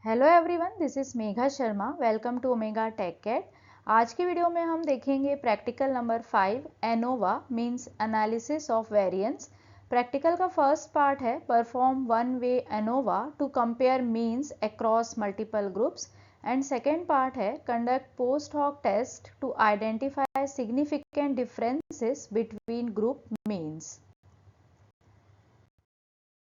Hello everyone, this is Megha Sharma. Welcome to Omega Tech Cat. आज की video में हम देखेंगे practical number 5 ANOVA means analysis of variance. Practical का फर्स्ट पार्ट है perform one way ANOVA to compare means across multiple groups and second part है conduct post hoc test to identify significant differences between group means.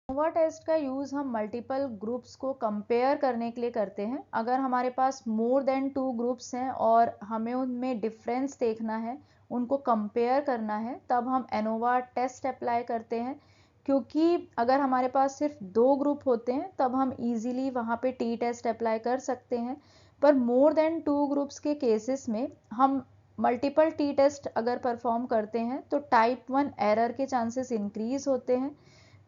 ANOVA test का use हम multiple groups को compare करने के लिए करते हैं। अगर हमारे पास मोर देन 2 ग्रुप्स हैं और हमें उनमें डिफरेंस देखना है, उनको कंपेयर करना है, तब हम एनोवा टेस्ट अप्लाई करते हैं। क्योंकि अगर हमारे पास सिर्फ 2 ग्रुप होते हैं तब हम इजीली वहाँ पे टी टेस्ट अप्लाई कर सकते हैं, पर मोर देन 2 ग्रुप्स के केसेस में हम मल्टीपल टी टेस्ट अगर परफॉर्म करते हैं तो टाइप 1 एरर के चांसेस इंक्रीज होते हैं।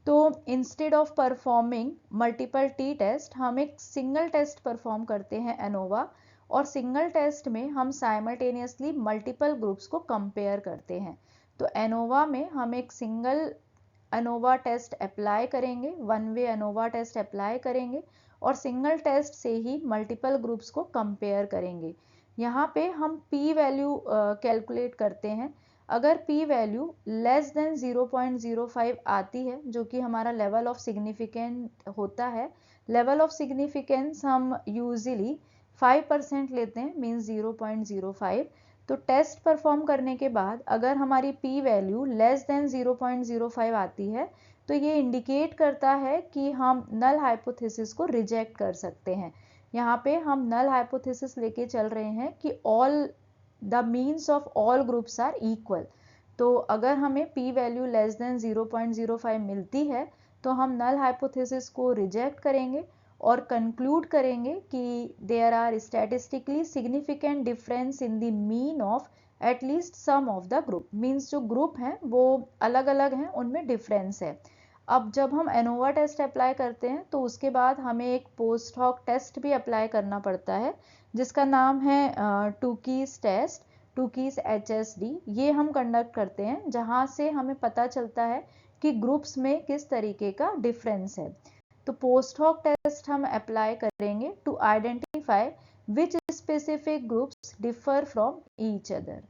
तो instead of performing multiple T test हम एक सिंगल टेस्ट परफॉर्म करते हैं एनोवा, और सिंगल टेस्ट में हम साइमल्टेनियसली मल्टीपल ग्रुप्स को कंपेयर करते हैं। तो एनोवा में हम एक सिंगल एनोवा टेस्ट अप्लाई करेंगे, one way ANOVA test apply करेंगे और सिंगल टेस्ट से ही मल्टीपल ग्रुप्स को कंपेयर करेंगे। यहाँ पे हम पी वैल्यू कैलकुलेट करते हैं। अगर p वैल्यू लेस देन 0.05 आती है, जो कि हमारा लेवल ऑफ सिग्निफिकेंट होता है, लेवल ऑफ सिग्निफिकेंस हम यूजुअली 5% लेते हैं, मीन्स 0.05। तो टेस्ट परफॉर्म करने के बाद अगर हमारी p वैल्यू लेस देन 0.05 आती है तो ये इंडिकेट करता है कि हम नल हाइपोथेसिस को रिजेक्ट कर सकते हैं। यहाँ पे हम नल हाइपोथेसिस लेके चल रहे हैं कि all the means of all groups are equal. तो अगर हमें p वैल्यू लेस देन 0.05 मिलती है तो हम नल हाइपोथेसिस को रिजेक्ट करेंगे और कंक्लूड करेंगे कि there are statistically significant difference in the mean of at least some of the group. Means जो ग्रुप हैं वो अलग अलग हैं, उनमें डिफरेंस है। अब जब हम एनोवा टेस्ट अप्लाई करते हैं तो उसके बाद हमें एक पोस्ट हॉक टेस्ट भी अप्लाई करना पड़ता है, जिसका नाम है टूकीज टेस्ट, टूकीज HSD। ये हम कंडक्ट करते हैं जहाँ से हमें पता चलता है कि ग्रुप्स में किस तरीके का डिफरेंस है। तो पोस्ट हॉक टेस्ट हम अप्लाई करेंगे to identify which specific groups differ from each other.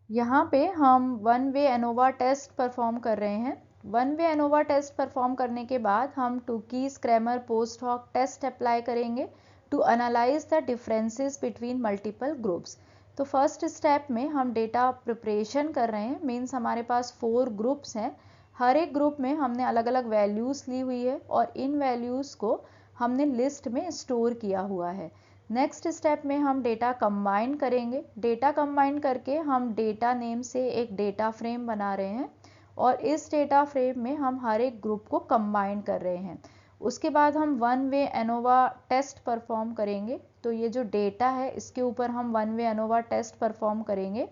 यहाँ पे हम one way ANOVA test perform कर रहे हैं। One way ANOVA test perform करने के बाद हम Tukey's Kramer post hoc test apply करेंगे to analyse the differences between multiple groups. तो फर्स्ट स्टेप में हम डेटा प्रिपरेशन कर रहे हैं, मीन्स हमारे पास 4 ग्रुप्स हैं। हर एक ग्रुप में हमने अलग अलग वैल्यूज़ ली हुई है और इन वैल्यूज़ को हमने लिस्ट में स्टोर किया हुआ है। नेक्स्ट स्टेप में हम डेटा कंबाइन करेंगे। डेटा कंबाइन करके हम डेटा नेम से एक डेटा फ्रेम बना रहे हैं और इस डेटा फ्रेम में हम हर एक ग्रुप को कंबाइन कर रहे हैं। उसके बाद हम one way ANOVA test perform करेंगे। तो ये जो डेटा है इसके ऊपर हम one way ANOVA test perform करेंगे।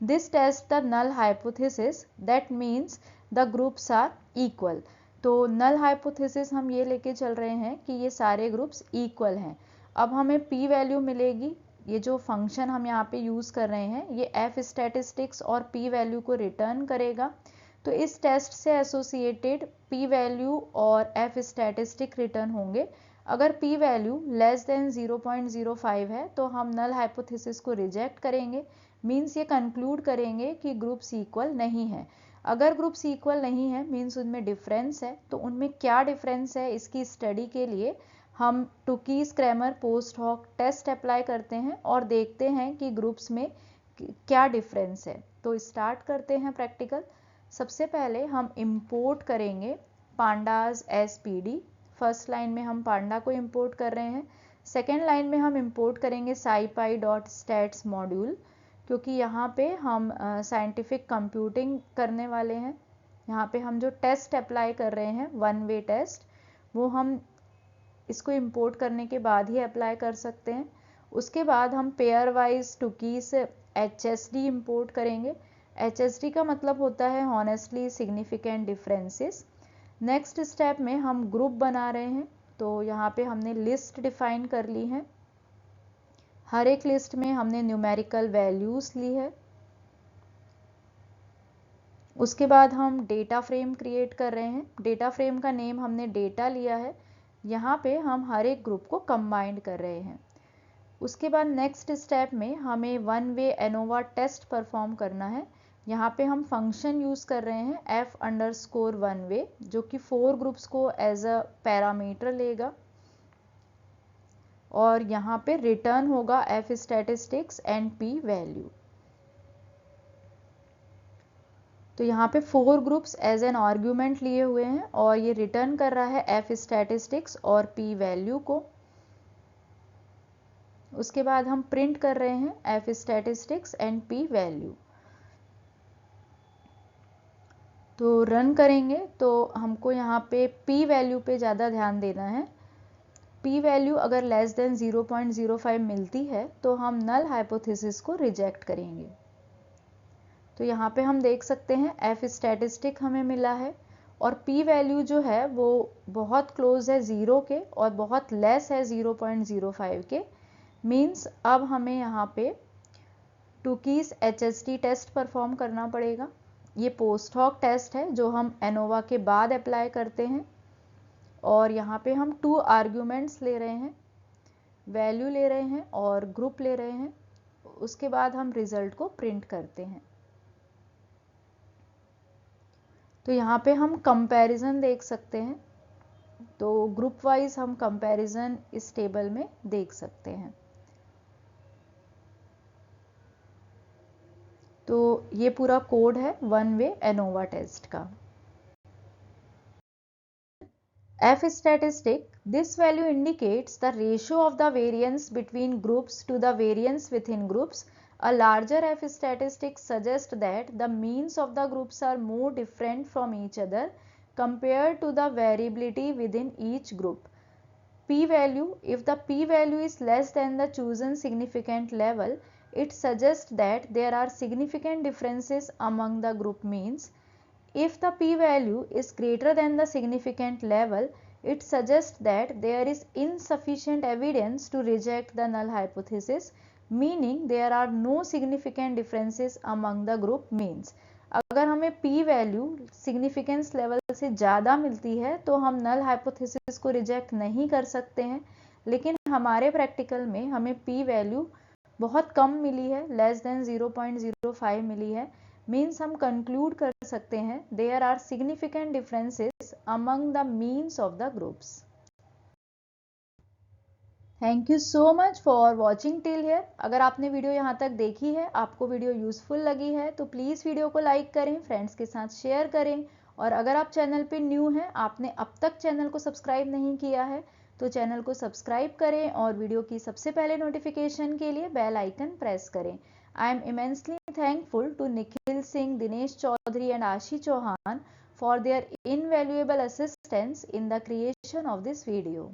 This test the null hypothesis, that means the groups are equal. तो नल हाइपोथेसिस हम ये लेके चल रहे हैं कि ये सारे ग्रुप्स इक्वल हैं। अब हमें p वैल्यू मिलेगी। ये जो फंक्शन हम यहाँ पे यूज़ कर रहे हैं ये f स्टैटिस्टिक्स और p वैल्यू को रिटर्न करेगा। तो इस टेस्ट से एसोसिएटेड p वैल्यू और f स्टैटिस्टिक रिटर्न होंगे। अगर p वैल्यू लेस देन 0.05 है तो हम नल हाइपोथेसिस को रिजेक्ट करेंगे, मीन्स ये कंक्लूड करेंगे कि ग्रुप्स इक्वल नहीं है। अगर ग्रुप्स इक्वल नहीं है मीन्स उनमें डिफरेंस है। तो उनमें क्या डिफरेंस है इसकी स्टडी के लिए हम Tukey's Kramer post hoc test apply करते हैं और देखते हैं कि ग्रुप्स में क्या डिफरेंस है। तो स्टार्ट करते हैं प्रैक्टिकल। सबसे पहले हम इंपोर्ट करेंगे पांडाज SPD। फर्स्ट लाइन में हम पांडा को इंपोर्ट कर रहे हैं। सेकेंड लाइन में हम इंपोर्ट करेंगे scipy.stats मॉड्यूल, क्योंकि यहाँ पे हम साइंटिफिक कंप्यूटिंग करने वाले हैं। यहाँ पे हम जो टेस्ट अप्लाई कर रहे हैं वन वे टेस्ट, वो हम इसको इंपोर्ट करने के बाद ही अप्लाई कर सकते हैं। उसके बाद हम पेयर वाइज टूकीज HSD इंपोर्ट करेंगे। HSD का मतलब होता है honestly significant differences. Next step में हम ग्रुप बना रहे हैं। तो यहाँ पे हमने लिस्ट डिफाइन कर ली है। हर एक लिस्ट में हमने न्यूमेरिकल वैल्यूज ली है। उसके बाद हम डेटा फ्रेम क्रिएट कर रहे हैं। डेटा फ्रेम का नेम हमने डेटा लिया है। यहाँ पे हम हर एक ग्रुप को कंबाइंड कर रहे हैं। उसके बाद नेक्स्ट स्टेप में हमें one way ANOVA test perform करना है। यहाँ पे हम फंक्शन यूज़ कर रहे हैं f_1 वे, जो कि 4 ग्रुप्स को एज अ पैरामीटर लेगा और यहाँ पे रिटर्न होगा f statistics and p value. तो यहाँ पे 4 ग्रुप्स एज एन आर्ग्यूमेंट लिए हुए हैं और ये रिटर्न कर रहा है f स्टैटिस्टिक्स और p वैल्यू को। उसके बाद हम प्रिंट कर रहे हैं f statistics and p value. तो रन करेंगे तो हमको यहाँ पे p वैल्यू पे ज़्यादा ध्यान देना है। p वैल्यू अगर लेस देन 0.05 मिलती है तो हम नल हाइपोथेसिस को रिजेक्ट करेंगे। तो यहाँ पे हम देख सकते हैं f स्टैटिस्टिक हमें मिला है और p वैल्यू जो है वो बहुत क्लोज है 0 के और बहुत लेस है 0.05 के। मीन्स अब हमें यहाँ पे टुकीज HST टेस्ट परफॉर्म करना पड़ेगा। ये पोस्ट हॉक टेस्ट है जो हम एनोवा के बाद अप्लाई करते हैं और यहाँ पे हम 2 आर्ग्यूमेंट्स ले रहे हैं, वैल्यू ले रहे हैं और ग्रुप ले रहे हैं। उसके बाद हम रिजल्ट को प्रिंट करते हैं। तो यहाँ पे हम कंपैरिजन देख सकते हैं। तो ग्रुप वाइज हम कंपैरिजन इस टेबल में देख सकते हैं। तो ये पूरा कोड है वन वे एनोवा टेस्ट का। F statistic, this value indicates the ratio of the variance between groups to the variance within groups. A larger F statistic suggests that the means of the groups are more different from each other compared to the variability within each group. P value, if the P value is less than the chosen significant level, it suggests that there are significant differences among the group means. If the P value is greater than the significant level, it suggests that there is insufficient evidence to reject the null hypothesis, meaning there are no significant differences among the group means. अगर हमें P value significance level से ज़्यादा मिलती है तो हम null hypothesis को reject नहीं कर सकते हैं, लेकिन हमारे प्रैक्टिकल में हमें P वैल्यू बहुत कम मिली है, लेस देन 0.05 मिली है। मीन्स हम कंक्लूड कर सकते हैं there are significant differences among the means of the groups. Thank you so much for watching till here. अगर आपने वीडियो यहाँ तक देखी है, आपको वीडियो यूजफुल लगी है तो प्लीज़ वीडियो को लाइक करें, फ्रेंड्स के साथ शेयर करें और अगर आप चैनल पे न्यू हैं, आपने अब तक चैनल को सब्सक्राइब नहीं किया है तो चैनल को सब्सक्राइब करें और वीडियो की सबसे पहले नोटिफिकेशन के लिए बेल आइकन प्रेस करें। I am immensely thankful to Nikhil Singh, Dinesh Chaudhary and Ashi Chauhan for their invaluable assistance in the creation of this video.